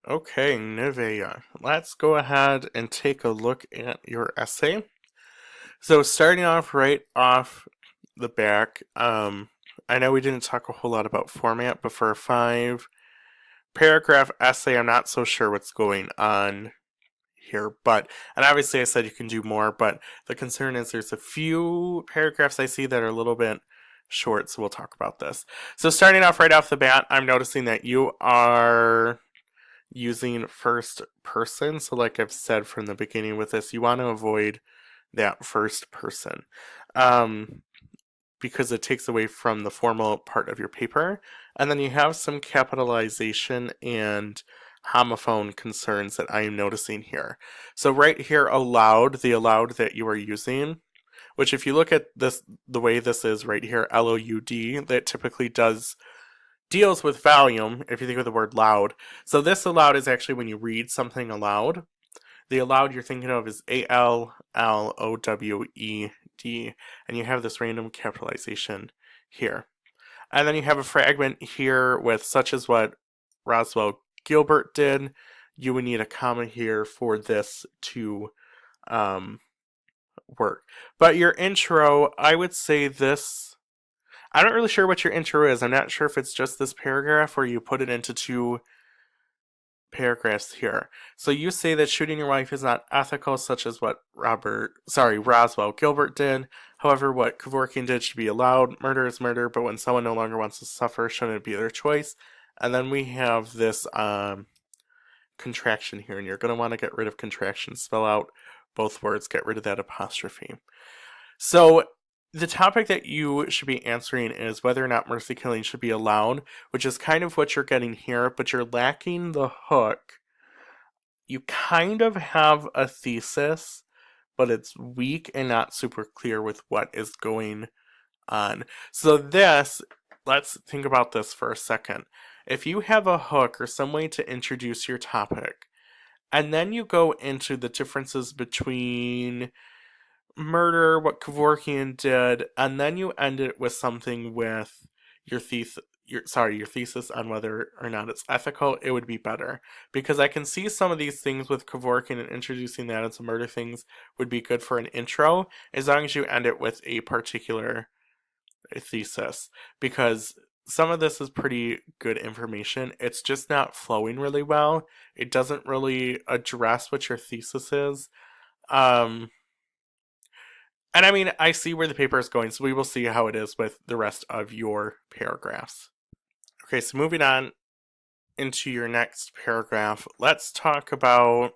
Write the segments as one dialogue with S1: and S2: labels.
S1: Okay, Nevaeh, let's go ahead and take a look at your essay. So starting off right off the back, I know we didn't talk a whole lot about format, but for a 5 paragraph essay, I'm not so sure what's going on here, and obviously I said you can do more, but the concern is there's a few paragraphs I see that are a little bit short, so we'll talk about this. So starting off right off the bat, I'm noticing that you are using first person. So, like I've said from the beginning with this, you want to avoid that first person um, because it takes away from the formal part of your paper. And then you have some capitalization and homophone concerns that I am noticing here. So, right here, allowed, the allowed that you are using. Which, if you look at this, the way this is right here, LOUD, that typically deals with volume, if you think of the word loud. So this aloud is actually when you read something aloud. The aloud you're thinking of is ALLOWED, and you have this random capitalization here. And then you have a fragment here with such as what Roswell Gilbert did. You would need a comma here for this to um, work. But your intro, I would say this. I'm not really sure what your intro is. I'm not sure if it's just this paragraph or you put it into 2 paragraphs here. So you say that shooting your wife is not ethical, such as what Roswell Gilbert did. However, what Kevorkian did should be allowed. Murder is murder, but when someone no longer wants to suffer, shouldn't it be their choice? And then we have this contraction here, and you're going to want to get rid of contraction. Spell out both words, get rid of that apostrophe. So the topic that you should be answering is whether or not mercy killing should be allowed, which is kind of what you're getting here, but you're lacking the hook. You kind of have a thesis, but it's weak and not super clear with what is going on. So let's think about this for a second. If you have a hook or some way to introduce your topic, and then you go into the differences between murder, what Kevorkian did, and then you end it with something with your thesis on whether or not it's ethical, it would be better. Because I can see some of these things with Kevorkian and introducing that into murder things would be good for an intro, as long as you end it with a particular thesis. Because some of this is pretty good information. It's just not flowing really well. It doesn't really address what your thesis is. Um, and I mean, I see where the paper is going, so we will see how it is with the rest of your paragraphs. Okay, so moving on into your next paragraph, let's talk about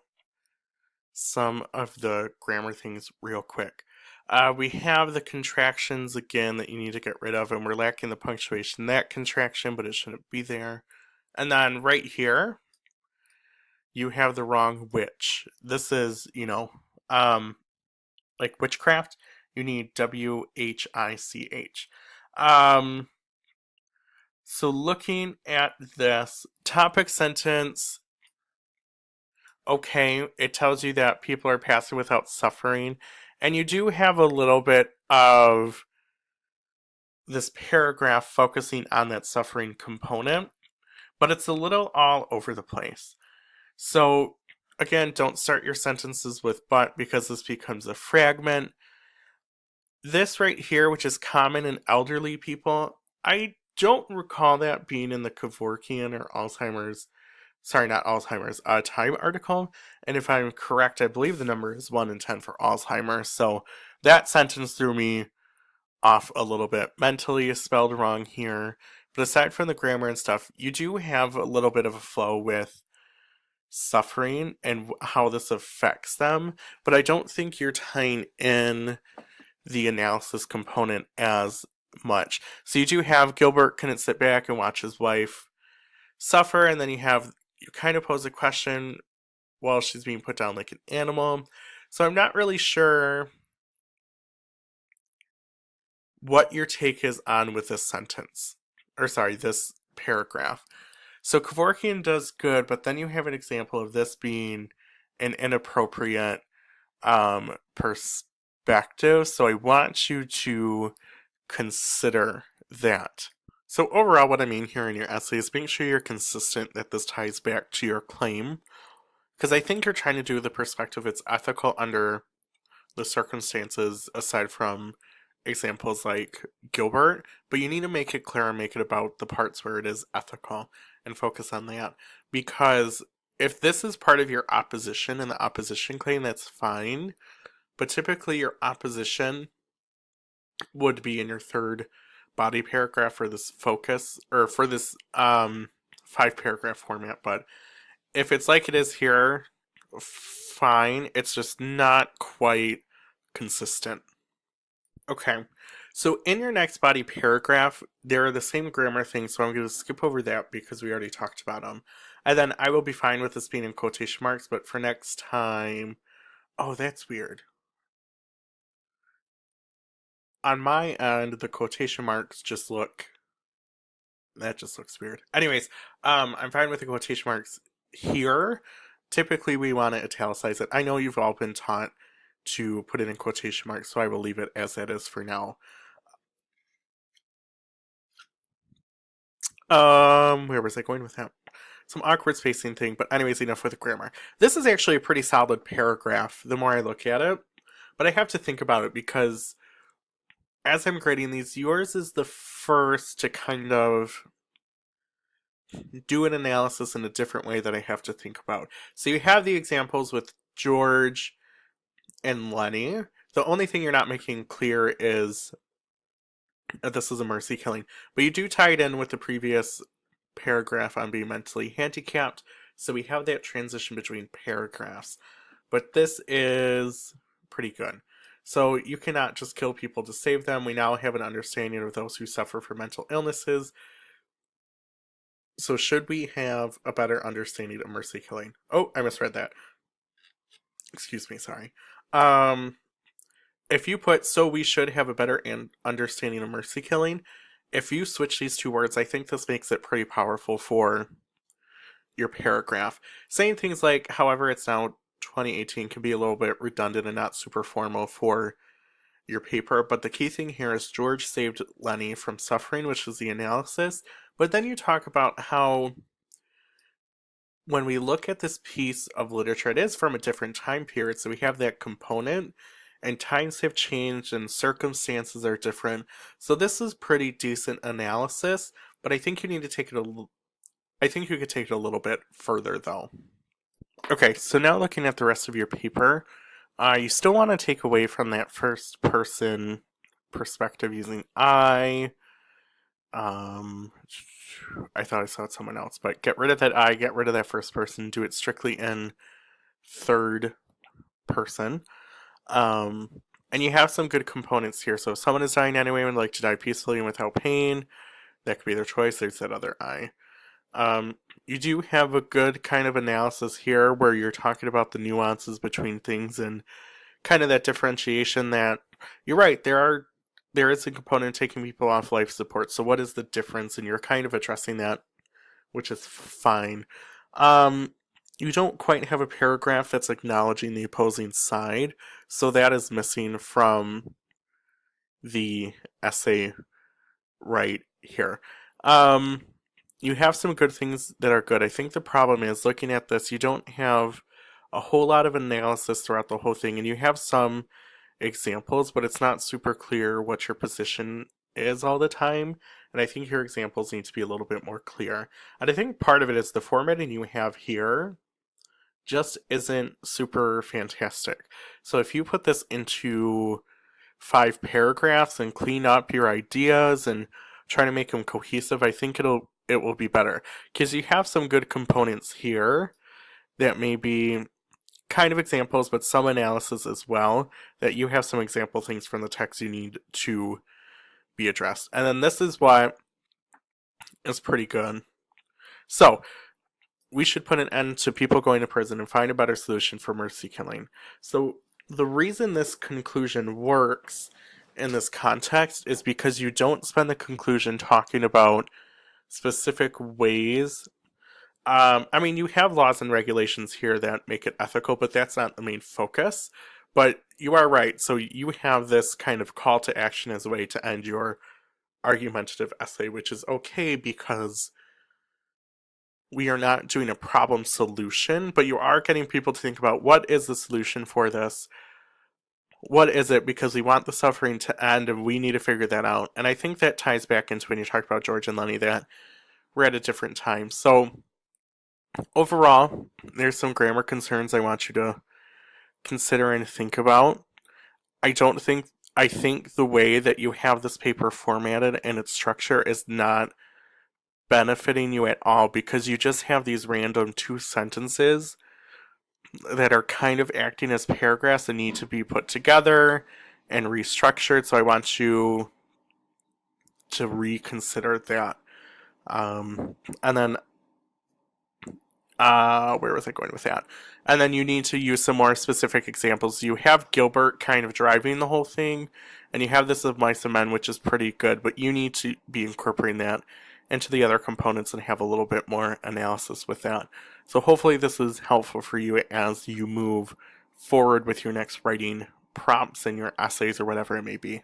S1: some of the grammar things real quick. We have the contractions again that you need to get rid of, and we're lacking the punctuation. That contraction, but it shouldn't be there. And then right here, you have the wrong which. This is, like witchcraft. You need WHICH. Um, so looking at this topic sentence, okay, it tells you that people are passing without suffering, and you do have a little bit of this paragraph focusing on that suffering component, but it's a little all over the place. So again, don't start your sentences with but because this becomes a fragment. This right here, which is common in elderly people, I don't recall that being in the Kevorkian or Alzheimer's, sorry, not Alzheimer's, Time article. And if I'm correct, I believe the number is 1 in 10 for Alzheimer's. So that sentence threw me off a little bit. Mentally spelled wrong here. But aside from the grammar and stuff, you do have a little bit of a flow with suffering and how this affects them. But I don't think you're tying in the analysis component as much. So you do have Gilbert couldn't sit back and watch his wife suffer, and then you kind of pose a question while she's being put down like an animal. So I'm not really sure what your take is on with this sentence. Or sorry, this paragraph. So Kevorkian does good, but then you have an example of this being an inappropriate perspective. So I want you to consider that. So overall, what I mean here in your essay is make sure you're consistent that this ties back to your claim, because I think you're trying to do the perspective it's ethical under the circumstances aside from examples like Gilbert, but you need to make it clear and make it about the parts where it is ethical and focus on that. Because if this is part of your opposition and the opposition claim, that's fine. But typically, your opposition would be in your third body paragraph for this focus or for this 5 paragraph format. But if it's like it is here, fine. It's just not quite consistent. Okay. So in your next body paragraph, there are the same grammar things, so I'm going to skip over that because we already talked about them. And then I will be fine with this being in quotation marks, but for next time, oh, that's weird. On my end, the quotation marks just look, that just looks weird. Anyways, I'm fine with the quotation marks here. Typically, we want to italicize it. I know you've all been taught to put it in quotation marks, so I will leave it as that is for now. Where was I going with that? Some awkward spacing thing, but anyways, enough with the grammar. This is actually a pretty solid paragraph the more I look at it, but I have to think about it because as I'm grading these, yours is the first to kind of do an analysis in a different way that I have to think about. So you have the examples with George and Lenny. The only thing you're not making clear is that this is a mercy killing, but you do tie it in with the previous paragraph on being mentally handicapped, so we have that transition between paragraphs. But this is pretty good. So you cannot just kill people to save them. We now have an understanding of those who suffer from mental illnesses. So should we have a better understanding of mercy killing? Oh, I misread that. Excuse me, sorry. If you put, so we should have a better understanding of mercy killing, if you switch these two words, I think this makes it pretty powerful for your paragraph. Saying things like, however, it's now 2018 can be a little bit redundant and not super formal for your paper, but the key thing here is George saved Lenny from suffering, which is the analysis, but then you talk about how when we look at this piece of literature, it is from a different time period, so we have that component, and times have changed and circumstances are different. So this is pretty decent analysis, but I think you need to take it I think you could take it a little bit further though. Okay, so now looking at the rest of your paper, you still want to take away from that first person perspective using I. I thought I saw someone else, but get rid of that I, get rid of that first person, do it strictly in third person. And you have some good components here. So if someone is dying anyway and would like to die peacefully and without pain, that could be their choice. There's that other I. You do have a good kind of analysis here where you're talking about the nuances between things and kind of that differentiation that you're right, there is a component taking people off life support. So what is the difference? And you're kind of addressing that, which is fine. You don't quite have a paragraph that's acknowledging the opposing side, so that is missing from the essay right here. You have some good things that are good. I think the problem is looking at this, you don't have a whole lot of analysis throughout the whole thing, and you have some examples, but it's not super clear what your position is all the time, and I think your examples need to be a little bit more clear. And I think part of it is the formatting you have here just isn't super fantastic. So if you put this into 5 paragraphs and clean up your ideas and try to make them cohesive, I think it will be better. Because you have some good components here that may be kind of examples, but some analysis as well, that you have some example things from the text you need to be addressed. And then this is what is pretty good. So, we should put an end to people going to prison and find a better solution for mercy killing. So, the reason this conclusion works in this context is because you don't spend the conclusion talking about specific ways. I mean, you have laws and regulations here that make it ethical, but that's not the main focus. But you are right. So you have this kind of call to action as a way to end your argumentative essay, which is okay because we are not doing a problem solution, but you are getting people to think about what is the solution for this? What is it? Because we want the suffering to end and we need to figure that out. And I think that ties back into when you talked about George and Lenny, that we're at a different time. So overall, there's some grammar concerns I want you to consider and think about. I don't think I think the way that you have this paper formatted and its structure is not benefiting you at all, because you just have these random two sentences that are kind of acting as paragraphs that need to be put together and restructured. So I want you to reconsider that. And then where was I going with that? And then you need to use some more specific examples. You have Gilbert kind of driving the whole thing, and you have this of Mice and Men, which is pretty good, but you need to be incorporating that into the other components and have a little bit more analysis with that. So hopefully this is helpful for you as you move forward with your next writing prompts and your essays or whatever it may be.